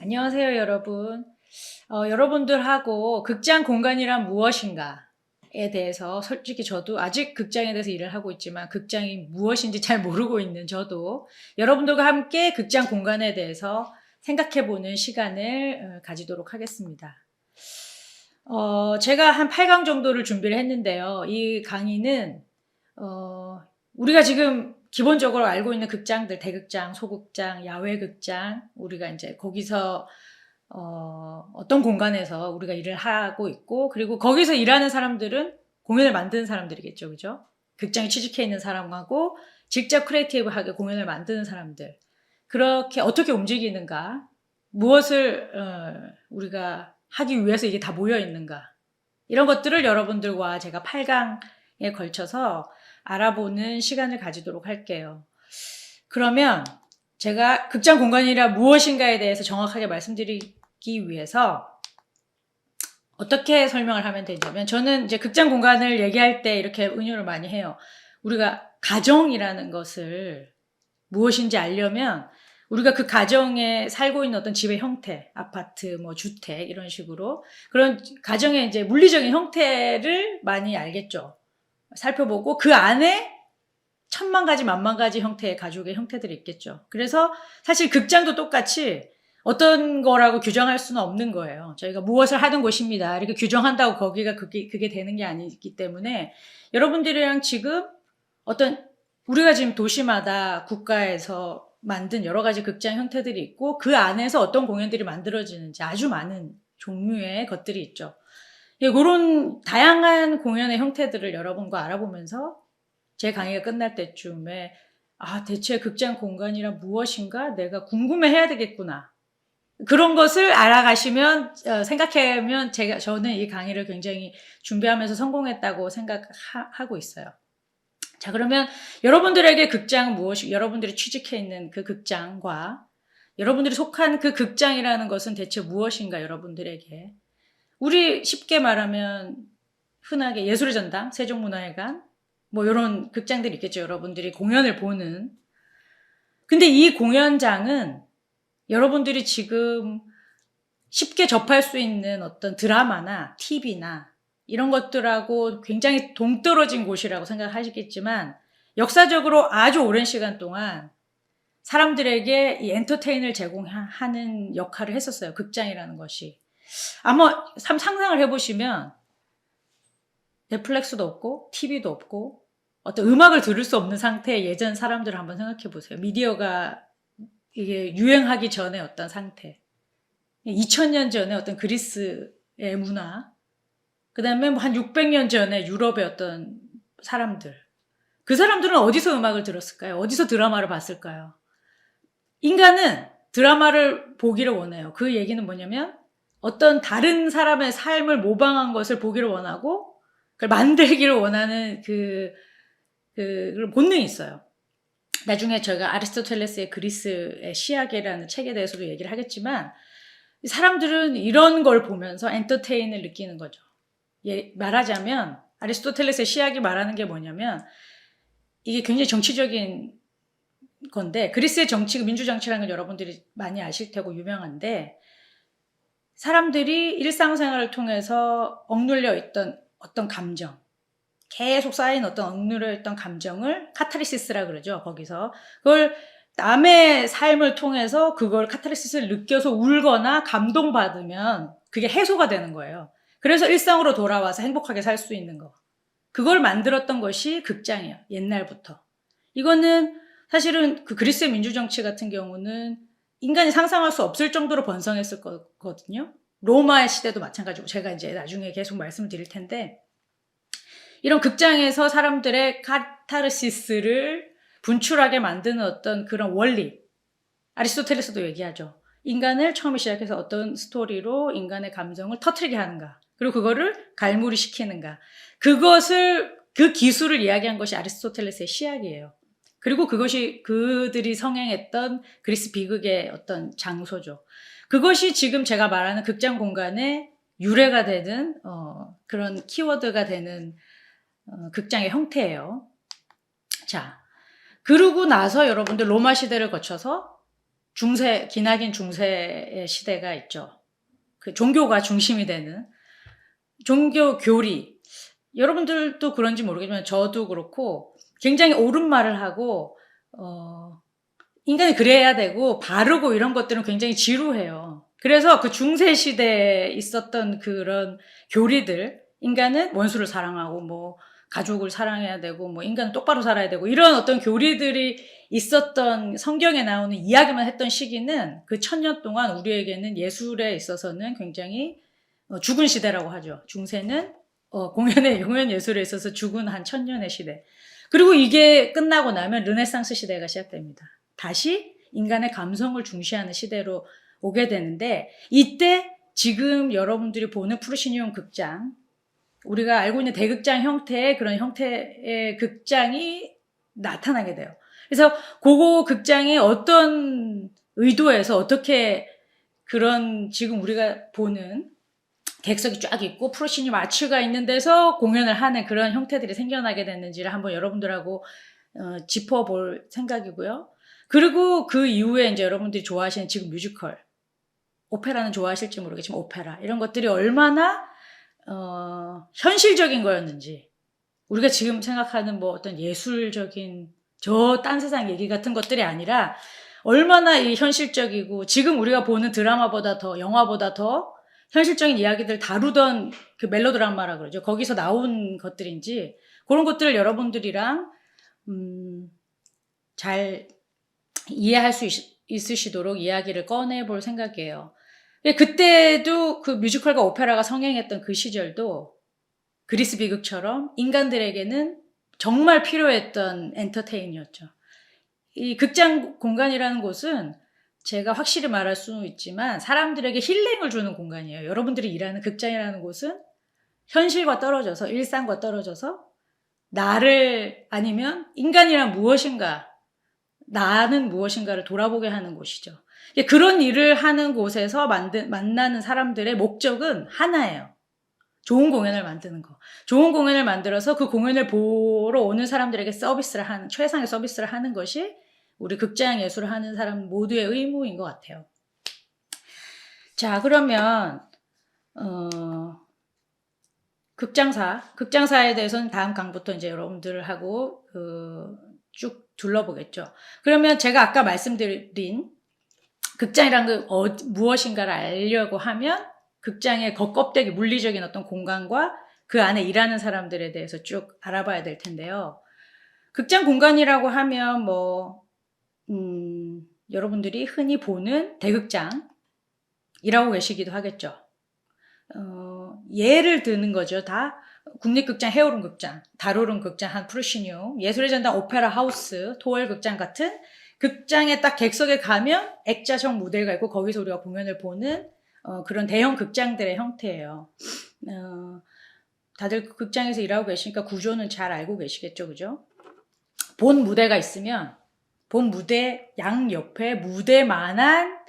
안녕하세요, 여러분. 여러분들하고 극장 공간이란 무엇인가에 대해서 솔직히 저도 아직 극장에 대해서 일을 하고 있지만 극장이 무엇인지 잘 모르고 있는 저도 여러분들과 함께 극장 공간에 대해서 생각해보는 시간을 가지도록 하겠습니다. 제가 한 8강 정도를 준비를 했는데요. 이 강의는 우리가 지금 기본적으로 알고 있는 극장들, 대극장, 소극장, 야외극장, 우리가 이제 거기서 어떤 공간에서 우리가 일을 하고 있고, 그리고 거기서 일하는 사람들은 공연을 만드는 사람들이겠죠, 그죠? 극장에 취직해 있는 사람하고 직접 크리에이티브하게 공연을 만드는 사람들, 그렇게 어떻게 움직이는가, 무엇을 우리가 하기 위해서 이게 다 모여 있는가, 이런 것들을 여러분들과 제가 8강에 걸쳐서 알아보는 시간을 가지도록 할게요. 그러면 제가 극장 공간이라 무엇인가에 대해서 정확하게 말씀드리기 위해서 어떻게 설명을 하면 되냐면, 저는 이제 극장 공간을 얘기할 때 이렇게 은유를 많이 해요. 우리가 가정이라는 것을 무엇인지 알려면 우리가 그 가정에 살고 있는 어떤 집의 형태, 아파트, 뭐 주택 이런 식으로 그런 가정의 이제 물리적인 형태를 많이 알겠죠. 살펴보고 그 안에 천만 가지 만만 가지 형태의 가족의 형태들이 있겠죠. 그래서 사실 극장도 똑같이 어떤 거라고 규정할 수는 없는 거예요. 저희가 무엇을 하는 곳입니다, 이렇게 규정한다고 거기가 그게 되는 게 아니기 때문에, 여러분들이랑 지금 어떤 우리가 지금 도시마다 국가에서 만든 여러 가지 극장 형태들이 있고 그 안에서 어떤 공연들이 만들어지는지 아주 많은 종류의 것들이 있죠. 그런 다양한 공연의 형태들을 여러분과 알아보면서 제 강의가 끝날 때쯤에 대체 극장 공간이란 무엇인가 내가 궁금해해야 되겠구나, 그런 것을 알아가시면 생각하면 저는 이 강의를 굉장히 준비하면서 성공했다고 생각하고 있어요. 자, 그러면 여러분들에게 극장은 무엇이, 여러분들이 취직해 있는 그 극장과 여러분들이 속한 그 극장이라는 것은 대체 무엇인가, 여러분들에게. 우리 쉽게 말하면 흔하게 예술의 전당, 세종문화회관, 뭐 이런 극장들이 있겠죠, 여러분들이 공연을 보는. 근데 이 공연장은 여러분들이 지금 쉽게 접할 수 있는 어떤 드라마나 TV나 이런 것들하고 굉장히 동떨어진 곳이라고 생각하시겠지만, 역사적으로 아주 오랜 시간 동안 사람들에게 이 엔터테인을 제공하는 역할을 했었어요, 극장이라는 것이. 아마 상상을 해보시면 넷플릭스도 없고 TV도 없고 어떤 음악을 들을 수 없는 상태의 예전 사람들을 한번 생각해 보세요. 미디어가 이게 유행하기 전에 어떤 상태, 2000년 전에 어떤 그리스의 문화, 그 다음에 한 600년 전에 유럽의 어떤 사람들, 그 사람들은 어디서 음악을 들었을까요? 어디서 드라마를 봤을까요? 인간은 드라마를 보기를 원해요. 그 얘기는 뭐냐면 어떤 다른 사람의 삶을 모방한 것을 보기를 원하고 그걸 만들기를 원하는 그 본능이 있어요. 나중에 제가 아리스토텔레스의 그리스의 시학이라는 책에 대해서도 얘기를 하겠지만, 사람들은 이런 걸 보면서 엔터테인을 느끼는 거죠. 말하자면 아리스토텔레스의 시학이 말하는 게 뭐냐면, 이게 굉장히 정치적인 건데, 그리스의 정치가 민주정치라는 건 여러분들이 많이 아실 테고 유명한데, 사람들이 일상생활을 통해서 억눌려 있던 어떤 감정, 계속 쌓인 어떤 억눌려 있던 감정을 카타르시스라 그러죠. 거기서 그걸 남의 삶을 통해서 그걸 카타르시스를 느껴서 울거나 감동받으면 그게 해소가 되는 거예요. 그래서 일상으로 돌아와서 행복하게 살 수 있는 거, 그걸 만들었던 것이 극장이에요, 옛날부터. 이거는 사실은 그 그리스의 민주정치 같은 경우는 인간이 상상할 수 없을 정도로 번성했을 거거든요. 로마의 시대도 마찬가지고, 제가 이제 나중에 계속 말씀드릴 텐데, 이런 극장에서 사람들의 카타르시스를 분출하게 만드는 어떤 그런 원리, 아리스토텔레스도 얘기하죠. 인간을 처음에 시작해서 어떤 스토리로 인간의 감정을 터뜨리게 하는가, 그리고 그거를 갈무리 시키는가, 그 기술을 이야기한 것이 아리스토텔레스의 시학이에요. 그리고 그것이 그들이 성행했던 그리스 비극의 어떤 장소죠. 그것이 지금 제가 말하는 극장 공간의 유래가 되는 그런 키워드가 되는 극장의 형태예요. 자, 그러고 나서 여러분들 로마 시대를 거쳐서 기나긴 중세의 시대가 있죠. 그 종교가 중심이 되는 종교 교리. 여러분들도 그런지 모르겠지만 저도 그렇고 굉장히 옳은 말을 하고 인간이 그래야 되고 바르고 이런 것들은 굉장히 지루해요. 그래서 그 중세 시대에 있었던 그런 교리들, 인간은 원수를 사랑하고 뭐 가족을 사랑해야 되고 뭐 인간은 똑바로 살아야 되고 이런 어떤 교리들이 있었던 성경에 나오는 이야기만 했던 시기는 그 1000년 동안 우리에게는 예술에 있어서는 굉장히 죽은 시대라고 하죠. 중세는 공연 예술에 있어서 죽은 한 1000년의 시대. 그리고 이게 끝나고 나면 르네상스 시대가 시작됩니다. 다시 인간의 감성을 중시하는 시대로 오게 되는데, 이때 지금 여러분들이 보는 프루시니온 극장, 우리가 알고 있는 대극장 형태의 그런 형태의 극장이 나타나게 돼요. 그래서 그거 극장이 어떤 의도에서 어떻게 그런 지금 우리가 보는 객석이 쫙 있고 프로시니움 아치가 있는 데서 공연을 하는 그런 형태들이 생겨나게 됐는지를 한번 여러분들하고 짚어볼 생각이고요. 그리고 그 이후에 이제 여러분들이 좋아하시는 지금 뮤지컬, 오페라는 좋아하실지 모르겠지만 오페라 이런 것들이 얼마나 현실적인 거였는지, 우리가 지금 생각하는 뭐 어떤 예술적인 저 딴 세상 얘기 같은 것들이 아니라 얼마나 이 현실적이고 지금 우리가 보는 드라마보다 더, 영화보다 더 현실적인 이야기들 다루던 그 멜로드라마라 그러죠. 거기서 나온 것들인지 그런 것들을 여러분들이랑 잘 이해할 수 있으시도록 이야기를 꺼내볼 생각이에요. 그때도 그 뮤지컬과 오페라가 성행했던 그 시절도 그리스 비극처럼 인간들에게는 정말 필요했던 엔터테인이었죠. 이 극장 공간이라는 곳은 제가 확실히 말할 수 있지만 사람들에게 힐링을 주는 공간이에요. 여러분들이 일하는 극장이라는 곳은 현실과 떨어져서, 일상과 떨어져서 나를, 아니면 인간이란 무엇인가, 나는 무엇인가를 돌아보게 하는 곳이죠. 그런 일을 하는 곳에서 만나는 사람들의 목적은 하나예요. 좋은 공연을 만드는 거. 좋은 공연을 만들어서 그 공연을 보러 오는 사람들에게 최상의 서비스를 하는 것이 우리 극장 예술을 하는 사람 모두의 의무인 것 같아요. 자, 그러면 극장사에 대해서는 다음 강부터 이제 여러분들하고 쭉 둘러보겠죠. 그러면 제가 아까 말씀드린 극장이란 게 무엇인가를 알려고 하면 극장의 겉껍데기, 물리적인 어떤 공간과 그 안에 일하는 사람들에 대해서 쭉 알아봐야 될 텐데요. 극장 공간이라고 하면 여러분들이 흔히 보는 대극장이라고 계시기도 하겠죠. 예를 드는 거죠. 다 국립극장, 해오름 극장, 달오름 극장, 한 프루시니움, 예술의 전당 오페라 하우스, 토월 극장 같은 극장에 딱 객석에 가면 액자형 무대가 있고 거기서 우리가 공연을 보는 그런 대형 극장들의 형태예요. 다들 극장에서 일하고 계시니까 구조는 잘 알고 계시겠죠, 그죠? 본 무대가 있으면 본 무대 양옆에 무대만한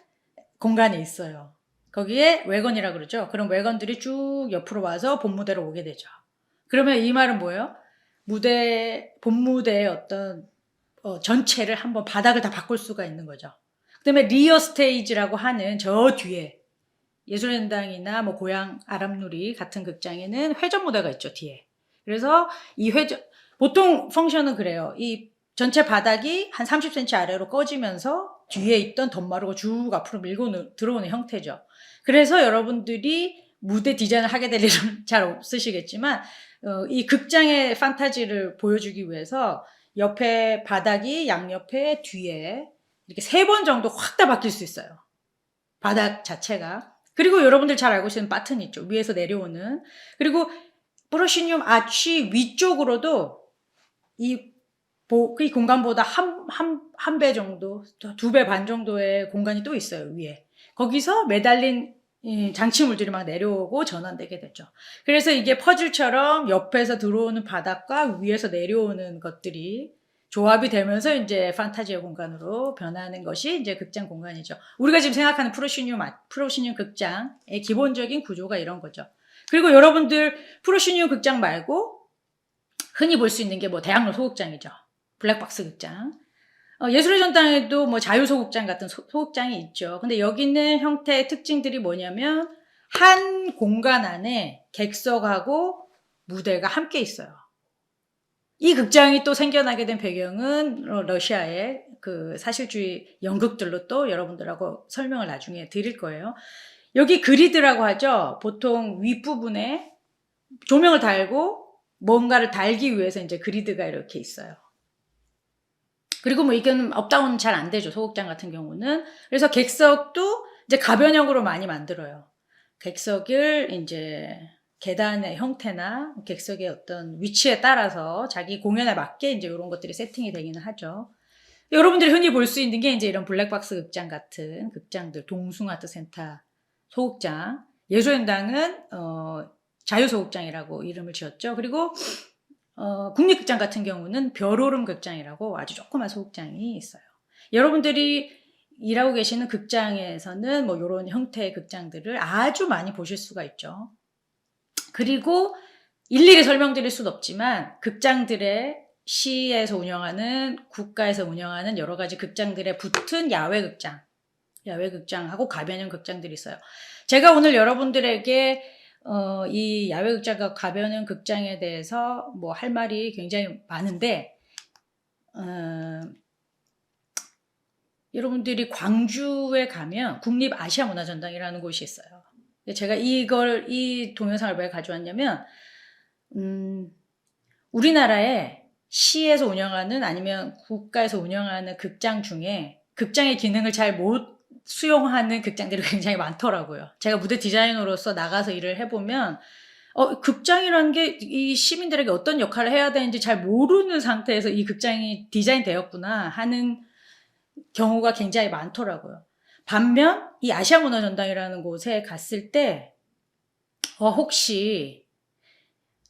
공간이 있어요. 거기에 외건이라 그러죠. 그럼 외건들이 쭉 옆으로 와서 본 무대로 오게 되죠. 그러면 이 말은 뭐예요? 본 무대의 어떤 전체를 한번 바닥을 다 바꿀 수가 있는 거죠. 그 다음에 리어 스테이지라고 하는 저 뒤에 예술의 전당이나 뭐 고향 아람누리 같은 극장에는 회전 무대가 있죠, 뒤에. 그래서 이 보통 펑션은 그래요. 이 전체 바닥이 한 30cm 아래로 꺼지면서 뒤에 있던 덤마루가 쭉 앞으로 밀고 들어오는 형태죠. 그래서 여러분들이 무대 디자인을 하게 될 일은 잘 없으시겠지만 이 극장의 판타지를 보여주기 위해서 옆에 바닥이 양옆에 뒤에 이렇게 3번 정도 확 다 바뀔 수 있어요. 바닥 자체가. 그리고 여러분들 잘 알고 계시는 바튼 있죠. 위에서 내려오는. 그리고 프로시니움 아치 위쪽으로도 이 공간보다 한 배 정도, 2배 반 정도의 공간이 또 있어요, 위에. 거기서 매달린 장치물들이 막 내려오고 전환되게 되죠. 그래서 이게 퍼즐처럼 옆에서 들어오는 바닥과 위에서 내려오는 것들이 조합이 되면서 이제 판타지의 공간으로 변하는 것이 이제 극장 공간이죠. 우리가 지금 생각하는 프로시니움 극장의 기본적인 구조가 이런 거죠. 그리고 여러분들 프로시니움 극장 말고 흔히 볼 수 있는 게 뭐 대학로 소극장이죠. 블랙박스 극장. 예술의 전당에도 뭐 자유소극장 같은 소극장이 있죠. 근데 여기는 형태의 특징들이 뭐냐면 한 공간 안에 객석하고 무대가 함께 있어요. 이 극장이 또 생겨나게 된 배경은 러시아의 그 사실주의 연극들로 또 여러분들하고 설명을 나중에 드릴 거예요. 여기 그리드라고 하죠. 보통 윗부분에 조명을 달고 뭔가를 달기 위해서 이제 그리드가 이렇게 있어요. 그리고 뭐 이건 업다운 잘 안 되죠. 소극장 같은 경우는. 그래서 객석도 이제 가변형으로 많이 만들어요. 객석을 이제 계단의 형태나 객석의 어떤 위치에 따라서 자기 공연에 맞게 이제 이런 것들이 세팅이 되기는 하죠. 여러분들이 흔히 볼 수 있는 게 이제 이런 블랙박스 극장 같은 극장들, 동숭아트센터 소극장, 예술연당은 자유소극장이라고 이름을 지었죠. 그리고 국립극장 같은 경우는 별오름 극장이라고 아주 조그만 소극장이 있어요. 여러분들이 일하고 계시는 극장에서는 뭐 이런 형태의 극장들을 아주 많이 보실 수가 있죠. 그리고 일일이 설명드릴 수는 없지만 극장들의 시에서 운영하는 국가에서 운영하는 여러 가지 극장들에 붙은 야외극장하고 가변형 극장들이 있어요. 제가 오늘 여러분들에게 이 야외극장과 가변형 극장에 대해서 뭐 할 말이 굉장히 많은데 여러분들이 광주에 가면 국립아시아문화전당이라는 곳이 있어요. 제가 이 동영상을 왜 가져왔냐면 우리나라에 시에서 운영하는 아니면 국가에서 운영하는 극장 중에 극장의 기능을 잘 못 수용하는 극장들이 굉장히 많더라고요. 제가 무대 디자이너로서 나가서 일을 해보면 극장이라는 게 이 시민들에게 어떤 역할을 해야 되는지 잘 모르는 상태에서 이 극장이 디자인되었구나 하는 경우가 굉장히 많더라고요. 반면 이 아시아문화전당이라는 곳에 갔을 때 혹시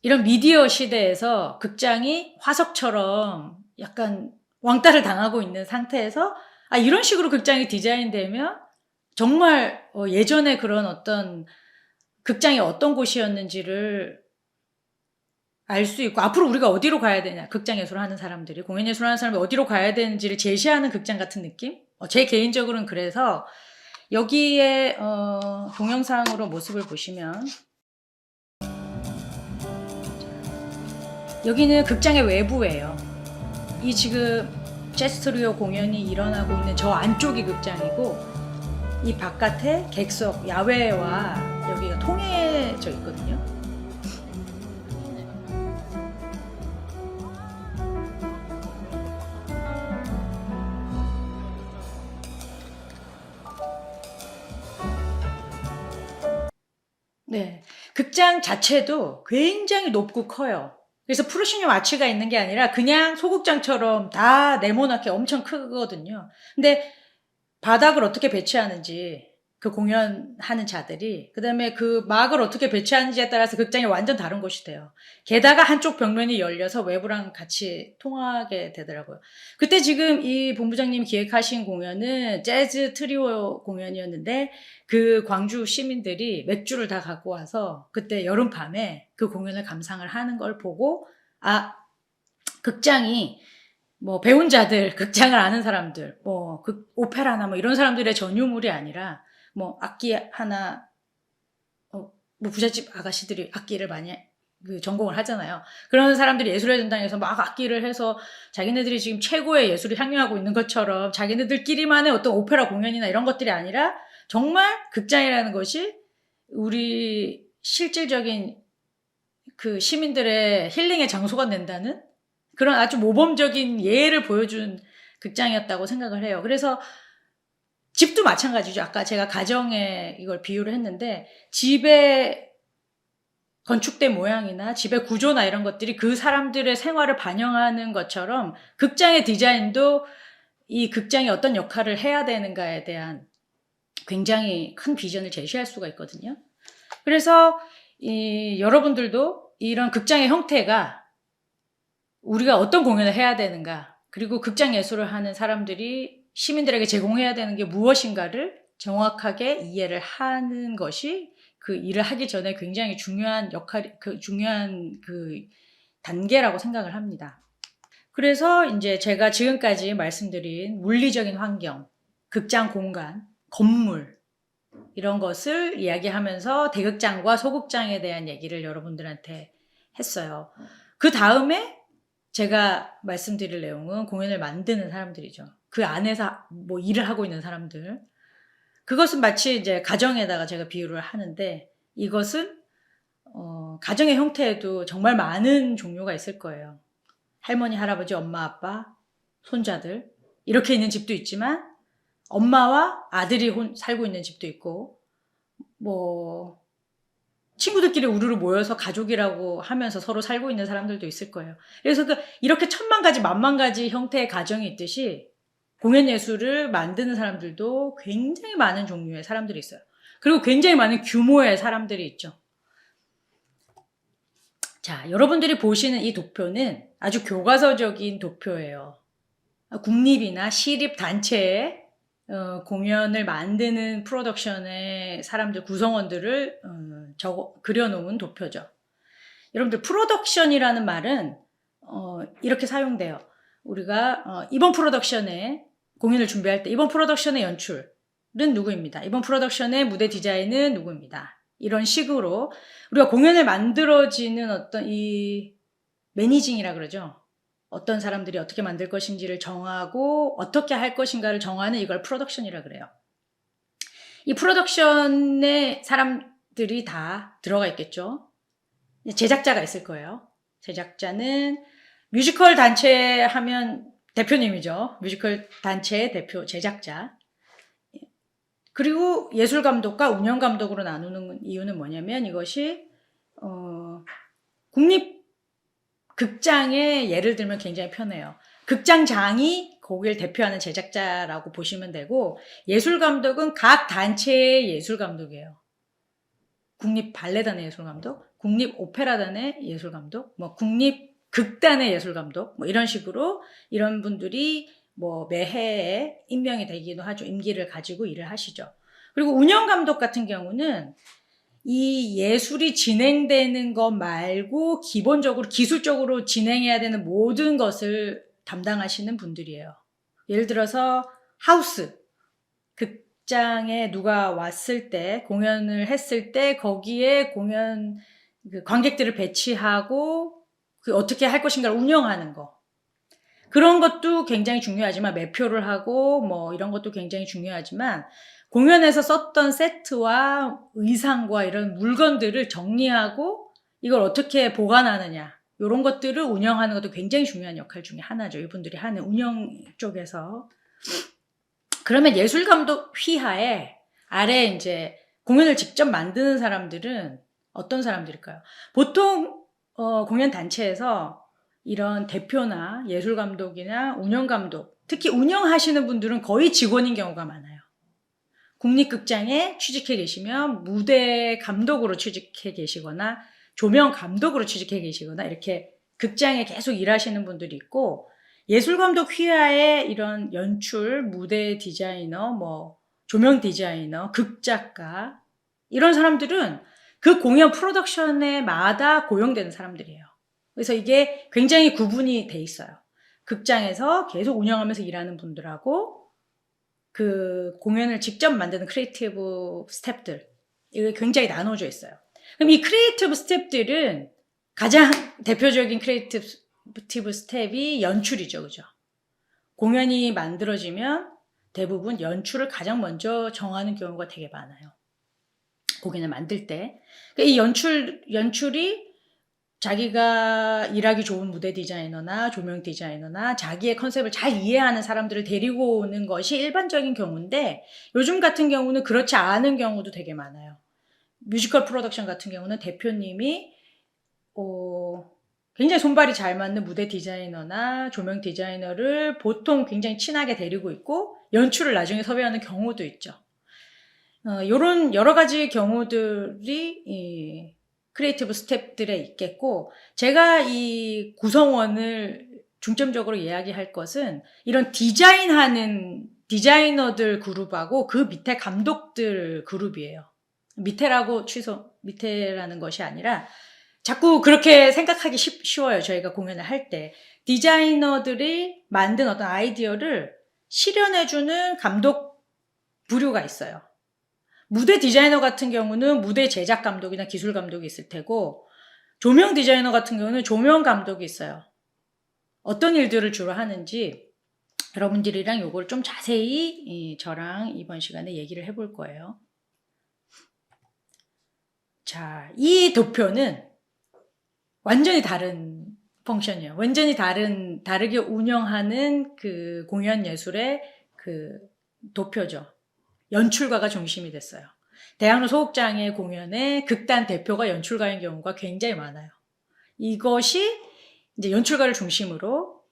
이런 미디어 시대에서 극장이 화석처럼 약간 왕따를 당하고 있는 상태에서 이런 식으로 극장이 디자인되면 정말 예전에 그런 어떤 극장이 어떤 곳이었는지를 알 수 있고 앞으로 우리가 어디로 가야 되냐, 극장 예술을 하는 사람들이, 공연 예술을 하는 사람이 어디로 가야 되는지를 제시하는 극장 같은 느낌? 제 개인적으로는 그래서 여기에 동영상으로 모습을 보시면 여기는 극장의 외부예요. 이 지금 재즈 트리오 공연이 일어나고 있는 저 안쪽이 극장이고 이 바깥에 객석, 야외와 여기가 통해져 있거든요. 네, 극장 자체도 굉장히 높고 커요. 그래서 프루시뉴 아치가 있는 게 아니라 그냥 소극장처럼 다 네모나게 엄청 크거든요. 근데 바닥을 어떻게 배치하는지 그 공연하는 자들이, 그 다음에 그 막을 어떻게 배치하는지에 따라서 극장이 완전 다른 곳이 돼요. 게다가 한쪽 벽면이 열려서 외부랑 같이 통하게 되더라고요. 그때 지금 이 본부장님이 기획하신 공연은 재즈 트리오 공연이었는데 그 광주 시민들이 맥주를 다 갖고 와서 그때 여름밤에 그 공연을 감상을 하는 걸 보고 극장이 뭐 배운 자들, 극장을 아는 사람들, 뭐 오페라나 뭐 이런 사람들의 전유물이 아니라 뭐 악기 하나 뭐 부잣집 아가씨들이 악기를 많이 전공을 하잖아요. 그런 사람들이 예술의 전당에서 막 악기를 해서 자기네들이 지금 최고의 예술을 향유하고 있는 것처럼 자기네들끼리만의 어떤 오페라 공연이나 이런 것들이 아니라 정말 극장이라는 것이 우리 실질적인 그 시민들의 힐링의 장소가 된다는 그런 아주 모범적인 예를 보여준 극장이었다고 생각을 해요. 그래서 집도 마찬가지죠. 아까 제가 가정에 이걸 비유를 했는데 집의 건축된 모양이나 집의 구조나 이런 것들이 그 사람들의 생활을 반영하는 것처럼 극장의 디자인도 이 극장이 어떤 역할을 해야 되는가에 대한 굉장히 큰 비전을 제시할 수가 있거든요. 그래서 여러분들도 이런 극장의 형태가 우리가 어떤 공연을 해야 되는가, 그리고 극장 예술을 하는 사람들이 시민들에게 제공해야 되는 게 무엇인가를 정확하게 이해를 하는 것이 그 일을 하기 전에 굉장히 중요한 단계라고 생각을 합니다. 그래서 이제 제가 지금까지 말씀드린 물리적인 환경, 극장 공간, 건물, 이런 것을 이야기하면서 대극장과 소극장에 대한 얘기를 여러분들한테 했어요. 그 다음에 제가 말씀드릴 내용은 공연을 만드는 사람들이죠. 그 안에서 뭐 일을 하고 있는 사람들. 그것은 마치 이제 가정에다가 제가 비유를 하는데, 이것은 가정의 형태에도 정말 많은 종류가 있을 거예요. 할머니, 할아버지, 엄마, 아빠, 손자들 이렇게 있는 집도 있지만, 엄마와 아들이 살고 있는 집도 있고, 뭐 친구들끼리 우르르 모여서 가족이라고 하면서 서로 살고 있는 사람들도 있을 거예요. 그래서 이렇게 천만 가지 만만 가지 형태의 가정이 있듯이 공연 예술을 만드는 사람들도 굉장히 많은 종류의 사람들이 있어요. 그리고 굉장히 많은 규모의 사람들이 있죠. 자, 여러분들이 보시는 이 도표는 아주 교과서적인 도표예요. 국립이나 시립 단체의 공연을 만드는 프로덕션의 사람들, 구성원들을 그려놓은 도표죠. 여러분들, 프로덕션이라는 말은 이렇게 사용돼요. 우리가 이번 프로덕션에 공연을 준비할 때 이번 프로덕션의 연출은 누구입니다. 이번 프로덕션의 무대 디자인은 누구입니다. 이런 식으로 우리가 공연을 만들어지는 어떤 이 매니징이라 그러죠. 어떤 사람들이 어떻게 만들 것인지를 정하고 어떻게 할 것인가를 정하는 이걸 프로덕션이라 그래요. 이 프로덕션에 사람들이 다 들어가 있겠죠. 제작자가 있을 거예요. 제작자는 뮤지컬 단체 하면 대표님이죠. 뮤지컬 단체의 대표 제작자. 그리고 예술감독과 운영감독으로 나누는 이유는 뭐냐면, 이것이 국립 극장의 예를 들면 굉장히 편해요. 극장장이 거기를 대표하는 제작자라고 보시면 되고, 예술감독은 각 단체의 예술감독이에요. 국립발레단의 예술감독, 국립오페라단의 예술감독, 뭐 국립극단의 예술감독, 뭐 이런 식으로 이런 분들이 뭐 매해에 임명이 되기도 하죠. 임기를 가지고 일을 하시죠. 그리고 운영감독 같은 경우는 이 예술이 진행되는 것 말고 기본적으로 기술적으로 진행해야 되는 모든 것을 담당하시는 분들이에요. 예를 들어서 하우스, 극장에 누가 왔을 때, 공연을 했을 때 거기에 공연 관객들을 배치하고 어떻게 할 것인가를 운영하는 거. 그런 것도 굉장히 중요하지만, 매표를 하고 뭐 이런 것도 굉장히 중요하지만, 공연에서 썼던 세트와 의상과 이런 물건들을 정리하고 이걸 어떻게 보관하느냐, 이런 것들을 운영하는 것도 굉장히 중요한 역할 중에 하나죠. 이분들이 하는 운영 쪽에서. 그러면 예술감독 휘하에 아래 이제 공연을 직접 만드는 사람들은 어떤 사람들일까요? 보통 공연 단체에서 이런 대표나 예술감독이나 운영감독, 특히 운영하시는 분들은 거의 직원인 경우가 많아요. 국립극장에 취직해 계시면 무대 감독으로 취직해 계시거나 조명 감독으로 취직해 계시거나 이렇게 극장에 계속 일하시는 분들이 있고, 예술감독 휘하에 이런 연출, 무대 디자이너, 뭐 조명 디자이너, 극작가, 이런 사람들은 그 공연 프로덕션에마다 고용되는 사람들이에요. 그래서 이게 굉장히 구분이 돼 있어요. 극장에서 계속 운영하면서 일하는 분들하고 그 공연을 직접 만드는 크리에이티브 스태프들, 이게 굉장히 나눠져 있어요. 그럼 이 크리에이티브 스태프들은 가장 대표적인 크리에이티브 스텝이 연출이죠. 그죠? 공연이 만들어지면 대부분 연출을 가장 먼저 정하는 경우가 되게 많아요. 공연을 만들 때. 이 연출이 자기가 일하기 좋은 무대 디자이너나 조명 디자이너나 자기의 컨셉을 잘 이해하는 사람들을 데리고 오는 것이 일반적인 경우인데, 요즘 같은 경우는 그렇지 않은 경우도 되게 많아요. 뮤지컬 프로덕션 같은 경우는 대표님이 굉장히 손발이 잘 맞는 무대 디자이너나 조명 디자이너를 보통 굉장히 친하게 데리고 있고 연출을 나중에 섭외하는 경우도 있죠. 요런 여러 가지 경우들이 크리에이티브 스텝들에 있겠고, 제가 이 구성원을 중점적으로 이야기할 것은 이런 디자인하는 디자이너들 그룹하고 그 밑에 감독들 그룹이에요. 밑에라는 것이 아니라 자꾸 그렇게 생각하기 쉬워요. 저희가 공연을 할 때. 디자이너들이 만든 어떤 아이디어를 실현해주는 감독 부류가 있어요. 무대 디자이너 같은 경우는 무대 제작 감독이나 기술 감독이 있을 테고, 조명 디자이너 같은 경우는 조명 감독이 있어요. 어떤 일들을 주로 하는지 여러분들이랑 요걸 좀 자세히 저랑 이번 시간에 얘기를 해볼 거예요. 자, 이 도표는 완전히 다른 펑션이에요. 완전히 다르게 운영하는 그 공연 예술의 그 도표죠. 연출가가 중심이 됐어요. 대학로 소극장의 공연에 극단 대표가 연출가인 경우가 굉장히 많아요. 이것이 이제 연출가를 중심으로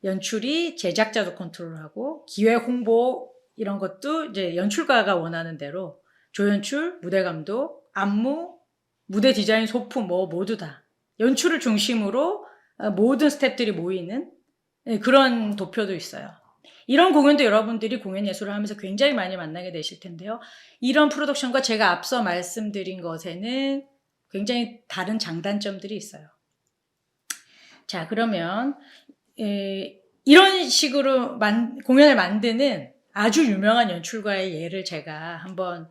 연출이 제작자도 컨트롤하고 기획 홍보 이런 것도 이제 연출가가 원하는 대로 조연출, 무대 감독, 안무, 무대 디자인, 소품 뭐 모두 다 연출을 중심으로 모든 스태프들이 모이는 그런 도표도 있어요. 이런 공연도 여러분들이 공연 예술을 하면서 굉장히 많이 만나게 되실 텐데요. 이런 프로덕션과 제가 앞서 말씀드린 것에는 굉장히 다른 장단점들이 있어요. 자, 그러면 이런 식으로 공연을 만드는 아주 유명한 연출가의 예를 제가 한번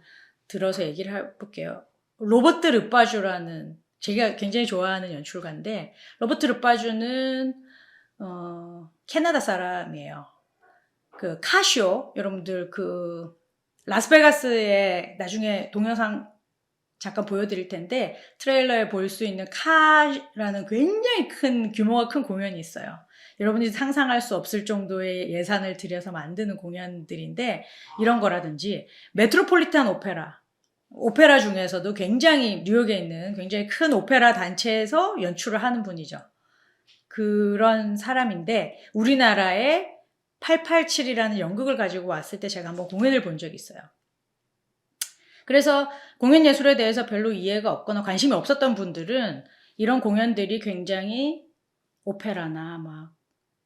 들어서 얘기를 해볼게요. 로버트 르바주라는 제가 굉장히 좋아하는 연출가인데, 로버트 르바주는 캐나다 사람이에요. 그 카시오, 여러분들 그 라스베가스에 나중에 동영상 잠깐 보여드릴 텐데 트레일러에 볼 수 있는 카라는 굉장히 규모가 큰 공연이 있어요. 여러분이 상상할 수 없을 정도의 예산을 들여서 만드는 공연들인데, 이런 거라든지 메트로폴리탄 오페라 중에서도 굉장히 뉴욕에 있는 굉장히 큰 오페라 단체에서 연출을 하는 분이죠. 그런 사람인데 우리나라에 887이라는 연극을 가지고 왔을 때 제가 한번 공연을 본 적이 있어요. 그래서 공연 예술에 대해서 별로 이해가 없거나 관심이 없었던 분들은 이런 공연들이 굉장히 오페라나 막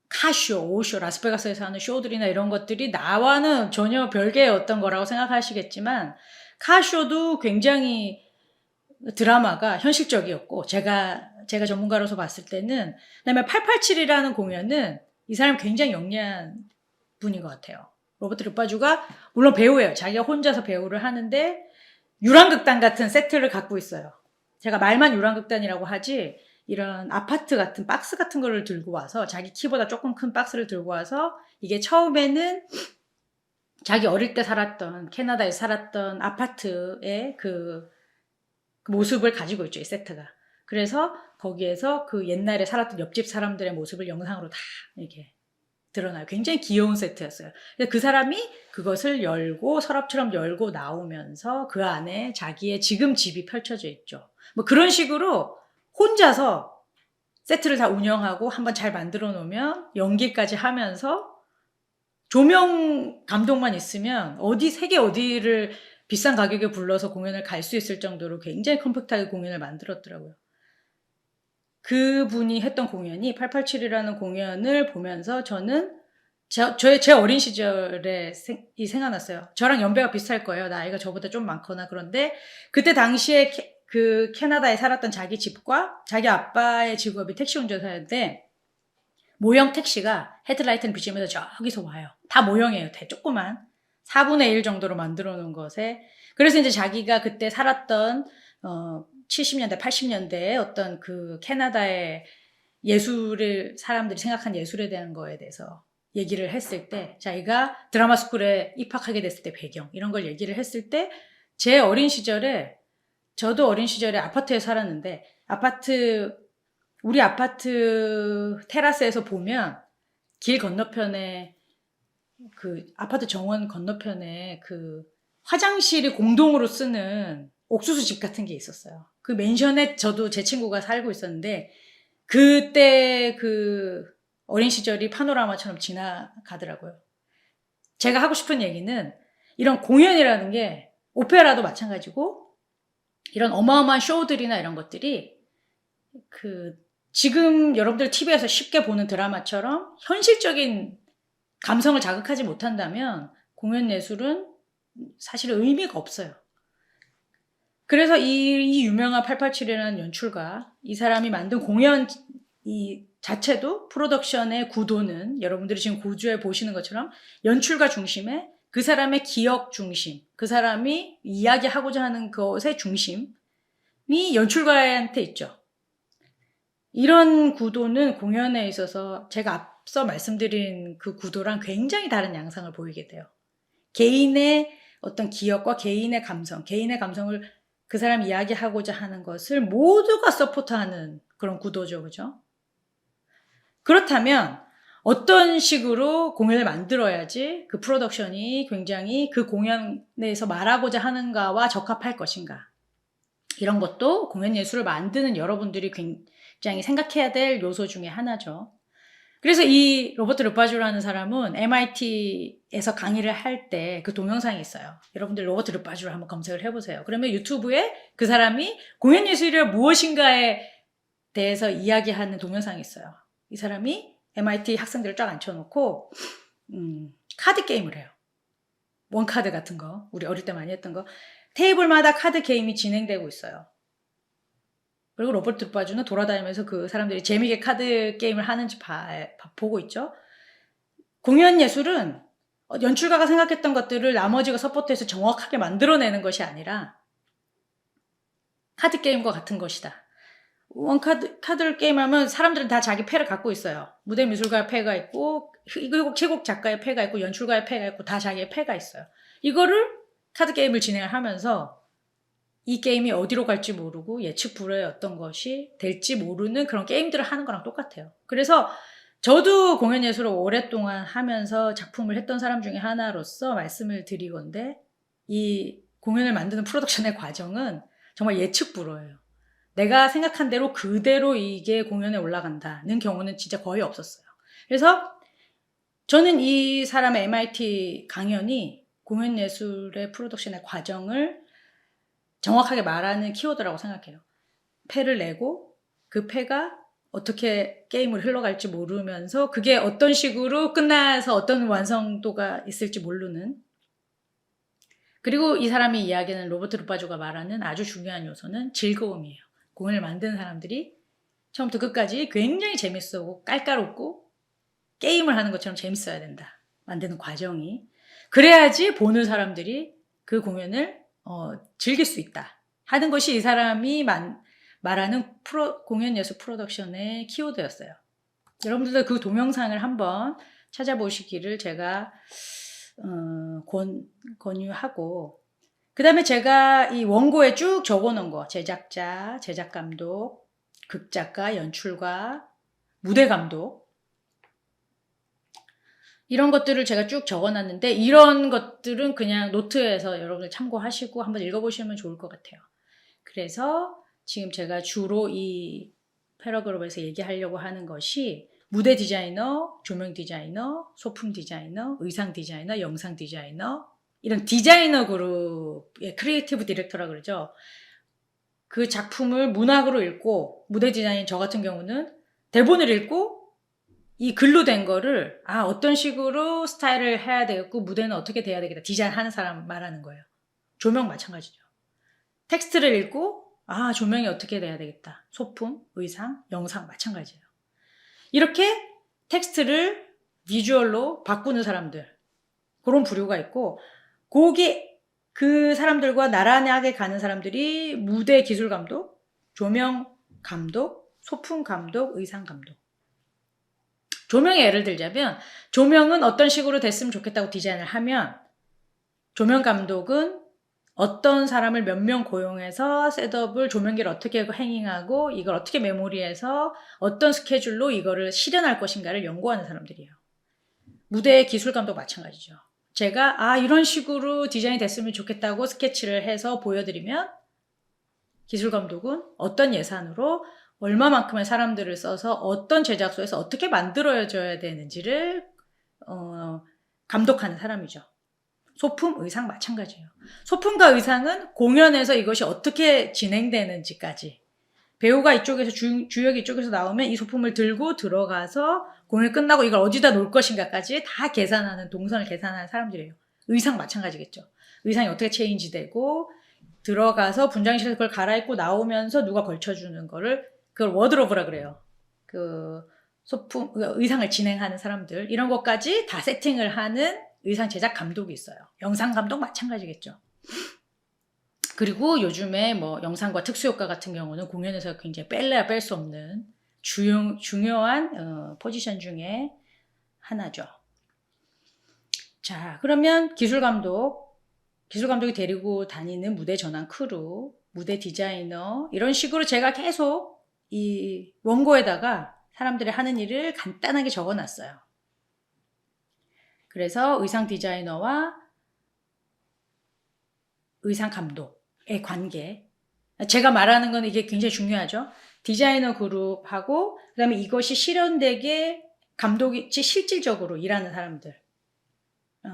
카쇼, 오쇼, 라스베가스에서 하는 쇼들이나 이런 것들이 나와는 전혀 별개의 어떤 거라고 생각하시겠지만, 카쇼도 굉장히 드라마가 현실적이었고, 제가 전문가로서 봤을 때는, 그다음에 887이라는 공연은 이 사람 굉장히 영리한 분인 것 같아요. 로버트 르바주가 물론 배우예요. 자기가 혼자서 배우를 하는데 유랑극단 같은 세트를 갖고 있어요. 제가 말만 유랑극단이라고 하지, 이런 아파트 같은 박스 같은 거를 들고 와서, 자기 키보다 조금 큰 박스를 들고 와서, 이게 처음에는 자기 어릴 때 살았던, 캐나다에 살았던 아파트의 그 모습을 가지고 있죠, 이 세트가. 그래서 거기에서 그 옛날에 살았던 옆집 사람들의 모습을 영상으로 다 이렇게 드러나요. 굉장히 귀여운 세트였어요. 그 사람이 그것을 열고 서랍처럼 열고 나오면서 그 안에 자기의 지금 집이 펼쳐져 있죠. 뭐 그런 식으로 혼자서 세트를 다 운영하고 한번 잘 만들어 놓으면 연기까지 하면서 조명 감독만 있으면 세계 어디를 비싼 가격에 불러서 공연을 갈 수 있을 정도로 굉장히 컴팩트하게 공연을 만들었더라고요. 그분이 했던 공연이 887이라는 공연을 보면서 저는 제 어린 시절에 생각났어요. 저랑 연배가 비슷할 거예요. 나이가 저보다 좀 많거나. 그런데 그때 당시에 그 캐나다에 살았던 자기 집과 자기 아빠의 직업이 택시 운전사였는데, 모형 택시가 헤드라이트는 비치면서 저기서 와요. 다 모형이에요. 조그만 4분의 1 정도로 만들어 놓은 것에. 그래서 이제 자기가 그때 살았던 70년대, 80년대의 어떤 그 캐나다의 예술을, 사람들이 생각한 예술에 대한 거에 대해서 얘기를 했을 때, 자기가 드라마 스쿨에 입학하게 됐을 때 배경, 이런 걸 얘기를 했을 때, 제 어린 시절에, 저도 어린 시절에 아파트에 살았는데, 우리 아파트 테라스에서 보면 길 건너편에, 그 아파트 정원 건너편에 그 화장실이 공동으로 쓰는 옥수수 집 같은 게 있었어요. 그 맨션에 저도 제 친구가 살고 있었는데, 그때 그 어린 시절이 파노라마처럼 지나가더라고요. 제가 하고 싶은 얘기는, 이런 공연이라는 게 오페라도 마찬가지고, 이런 어마어마한 쇼들이나 이런 것들이 지금 여러분들 TV에서 쉽게 보는 드라마처럼 현실적인 감성을 자극하지 못한다면 공연 예술은 사실 의미가 없어요. 그래서 이 유명한 887이라는 연출가, 이 사람이 만든 공연 이 자체도 프로덕션의 구도는 여러분들이 지금 고주에 보시는 것처럼 연출가 중심에 그 사람의 기억 중심, 그 사람이 이야기하고자 하는 것의 중심이 연출가한테 있죠. 이런 구도는 공연에 있어서 제가 앞서 말씀드린 그 구도랑 굉장히 다른 양상을 보이게 돼요. 개인의 어떤 기억과 개인의 감성, 개인의 감성을 그 사람이 이야기하고자 하는 것을 모두가 서포트하는 그런 구도죠. 그죠? 그렇다면 어떤 식으로 공연을 만들어야지 그 프로덕션이 굉장히 그 공연에서 말하고자 하는가와 적합할 것인가. 이런 것도 공연 예술을 만드는 여러분들이 굉장히 생각해야 될 요소 중에 하나죠. 그래서 이 로버트 르파주라는 사람은 MIT에서 강의를 할 때 그 동영상이 있어요. 여러분들 로버트 르파주를 한번 검색을 해보세요. 그러면 유튜브에 그 사람이 공연 예술이 무엇인가에 대해서 이야기하는 동영상이 있어요. 이 사람이 MIT 학생들을 쫙 앉혀놓고 카드 게임을 해요. 원카드 같은 거, 우리 어릴 때 많이 했던 거. 테이블마다 카드 게임이 진행되고 있어요. 그리고 로버트 르파주는 돌아다니면서 그 사람들이 재미있게 카드 게임을 하는지 보고 있죠. 공연 예술은 연출가가 생각했던 것들을 나머지가 서포트해서 정확하게 만들어내는 것이 아니라 카드 게임과 같은 것이다. 카드를 게임하면 사람들은 다 자기 패를 갖고 있어요. 무대 미술가의 패가 있고, 최곡 작가의 패가 있고, 연출가의 패가 있고, 다 자기의 패가 있어요. 이거를 카드 게임을 진행을 하면서 이 게임이 어디로 갈지 모르고 예측 불허의 어떤 것이 될지 모르는 그런 게임들을 하는 거랑 똑같아요. 그래서 저도 공연 예술을 오랫동안 하면서 작품을 했던 사람 중에 하나로서 말씀을 드리건데 이 공연을 만드는 프로덕션의 과정은 정말 예측 불허예요. 내가 생각한 대로 그대로 이게 공연에 올라간다는 경우는 진짜 거의 없었어요. 그래서 저는 이 사람의 MIT 강연이 공연 예술의 프로덕션의 과정을 정확하게 말하는 키워드라고 생각해요. 패를 내고 그 패가 어떻게 게임을 흘러갈지 모르면서 그게 어떤 식으로 끝나서 어떤 완성도가 있을지 모르는, 그리고 이 사람이 이야기하는 로버트 르파주가 말하는 아주 중요한 요소는 즐거움이에요. 공연을 만드는 사람들이 처음부터 끝까지 굉장히 재밌고 깔깔없고 게임을 하는 것처럼 재밌어야 된다. 만드는 과정이. 그래야지 보는 사람들이 그 공연을 즐길 수 있다 하는 것이 이 사람이 말하는 공연 예술 프로덕션의 키워드였어요. 여러분들도 그 동영상을 한번 찾아보시기를 제가 권유하고, 그 다음에 제가 이 원고에 쭉 적어놓은 거, 제작자, 제작감독, 극작가, 연출가, 무대감독, 이런 것들을 제가 쭉 적어놨는데 이런 것들은 그냥 노트에서 여러분들 참고하시고 한번 읽어보시면 좋을 것 같아요. 그래서 지금 제가 주로 이 패러그룹에서 얘기하려고 하는 것이 무대 디자이너, 조명 디자이너, 소품 디자이너, 의상 디자이너, 영상 디자이너, 이런 디자이너 그룹의 크리에이티브 디렉터라고 그러죠. 그 작품을 문학으로 읽고, 무대 디자인 저 같은 경우는 대본을 읽고 이 글로 된 거를 어떤 식으로 스타일을 해야 되겠고 무대는 어떻게 돼야 되겠다. 디자인하는 사람 말하는 거예요. 조명 마찬가지죠. 텍스트를 읽고 조명이 어떻게 돼야 되겠다. 소품, 의상, 영상 마찬가지예요. 이렇게 텍스트를 비주얼로 바꾸는 사람들, 그런 부류가 있고, 그 사람들과 나란하게 가는 사람들이 무대 기술 감독, 조명 감독, 소품 감독, 의상 감독. 조명의 예를 들자면 조명은 어떤 식으로 됐으면 좋겠다고 디자인을 하면 조명 감독은 어떤 사람을 몇 명 고용해서 셋업을 조명기를 어떻게 행잉하고 이걸 어떻게 메모리해서 어떤 스케줄로 이거를 실현할 것인가를 연구하는 사람들이에요. 무대의 기술 감독 마찬가지죠. 제가 이런 식으로 디자인이 됐으면 좋겠다고 스케치를 해서 보여드리면 기술 감독은 어떤 예산으로 얼마만큼의 사람들을 써서 어떤 제작소에서 어떻게 만들어져야 되는지를 감독하는 사람이죠. 소품, 의상 마찬가지예요. 소품과 의상은 공연에서 이것이 어떻게 진행되는지까지, 배우가 이쪽에서 주역이 이쪽에서 나오면 이 소품을 들고 들어가서 공연 끝나고 이걸 어디다 놓을 것인가까지 다 계산하는, 동선을 계산하는 사람들이에요. 의상 마찬가지겠죠. 의상이 어떻게 체인지되고 들어가서 분장실에서 그걸 갈아입고 나오면서 누가 걸쳐주는 거를 그걸 워드로브라 그래요. 그 소품 의상을 진행하는 사람들 이런 것까지 다 세팅을 하는 의상 제작 감독이 있어요. 영상 감독 마찬가지겠죠. 그리고 요즘에 뭐 영상과 특수효과 같은 경우는 공연에서 굉장히 뺄래야 뺄 수 없는 중요한 포지션 중에 하나죠. 자, 그러면 기술감독이 데리고 다니는 무대 전환 크루, 무대 디자이너 이런 식으로 제가 계속 이 원고에다가 사람들이 하는 일을 간단하게 적어놨어요. 그래서 의상 디자이너와 의상 감독의 관계. 제가 말하는 건 이게 굉장히 중요하죠. 디자이너 그룹하고 그다음에 이것이 실현되게 감독이 실질적으로 일하는 사람들.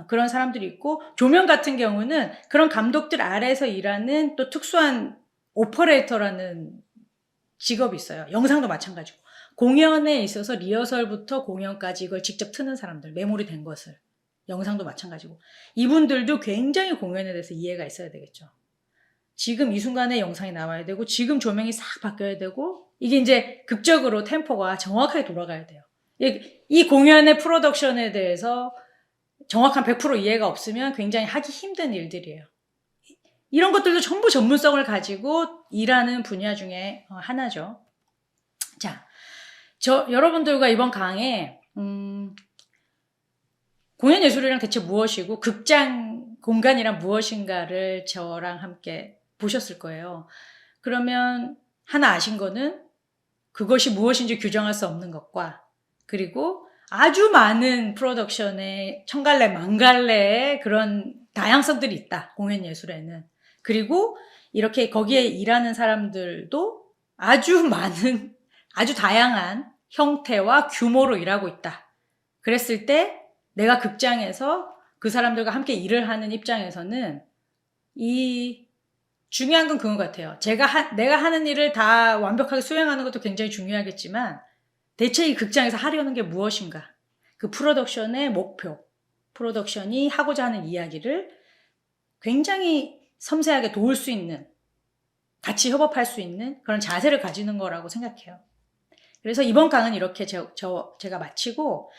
그런 사람들이 있고 조명 같은 경우는 그런 감독들 아래에서 일하는 또 특수한 오퍼레이터라는 직업이 있어요. 영상도 마찬가지고. 공연에 있어서 리허설부터 공연까지 이걸 직접 트는 사람들, 메모리 된 것을. 영상도 마찬가지고. 이분들도 굉장히 공연에 대해서 이해가 있어야 되겠죠. 지금 이 순간에 영상이 나와야 되고 지금 조명이 싹 바뀌어야 되고 이게 이제 극적으로 템포가 정확하게 돌아가야 돼요. 이 공연의 프로덕션에 대해서 정확한 100% 이해가 없으면 굉장히 하기 힘든 일들이에요. 이런 것들도 전부 전문성을 가지고 일하는 분야 중에 하나죠. 자, 여러분들과 이번 강의 공연예술이란 대체 무엇이고 극장 공간이란 무엇인가를 저랑 함께 보셨을 거예요. 그러면 하나 아신 거는 그것이 무엇인지 규정할 수 없는 것과 그리고 아주 많은 프로덕션의 천갈래 만갈래의 그런 다양성들이 있다. 공연예술에는. 그리고 이렇게 거기에 일하는 사람들도 아주 많은 아주 다양한 형태와 규모로 일하고 있다. 그랬을 때 내가 극장에서 그 사람들과 함께 일을 하는 입장에서는 이 중요한 건 그거 같아요. 내가 하는 일을 다 완벽하게 수행하는 것도 굉장히 중요하겠지만 대체 이 극장에서 하려는 게 무엇인가? 그 프로덕션의 목표, 프로덕션이 하고자 하는 이야기를 굉장히 섬세하게 도울 수 있는, 같이 협업할 수 있는 그런 자세를 가지는 거라고 생각해요. 그래서 이번 강은 이렇게 제가 마치고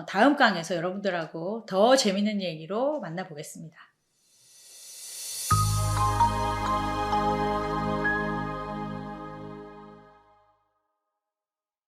다음 강에서 여러분들하고 더 재밌는 얘기로 만나보겠습니다.